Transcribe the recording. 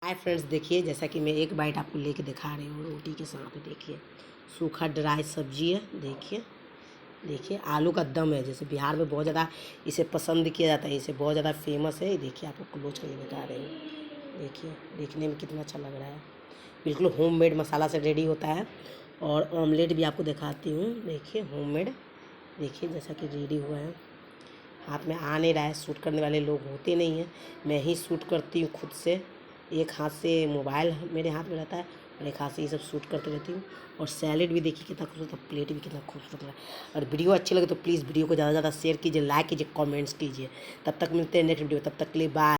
Hi friends, देखिए जैसा कि मैं एक बाइट आपको लेके दिखा रही हूँ रोटी के साथ। देखिए सूखा ड्राई सब्जी है। देखिए देखिए आलू का दम है। जैसे बिहार में बहुत ज़्यादा इसे पसंद किया जाता है, इसे बहुत ज़्यादा फेमस है। देखिए आपको क्लोज करके दिखा रही हूँ। देखिए देखने में कितना अच्छा लग रहा है। बिल्कुल होममेड मसाला से रेडी होता है। और ऑमलेट भी आपको दिखाती हूँ। देखिए होममेड, देखिए जैसा कि रेडी हुआ है। हाथ में आ नहीं रहा है, शूट करने वाले लोग होते नहीं हैं, मैं ही शूट करती हूँ खुद से। एक हाथ से मोबाइल मेरे हाथ में रहता है और एक हाथ से ये सब शूट करती रहती हूँ। और सैलेड भी देखिए कितना खूबसूरत है, प्लेट भी कितना खूबसूरत है। और वीडियो अच्छी लगे तो प्लीज़ वीडियो को ज़्यादा से ज़्यादा शेयर कीजिए, लाइक कीजिए, कमेंट्स कीजिए। तब तक मिलते हैं नेक्स्ट वीडियो, तब तक के लिए बाय।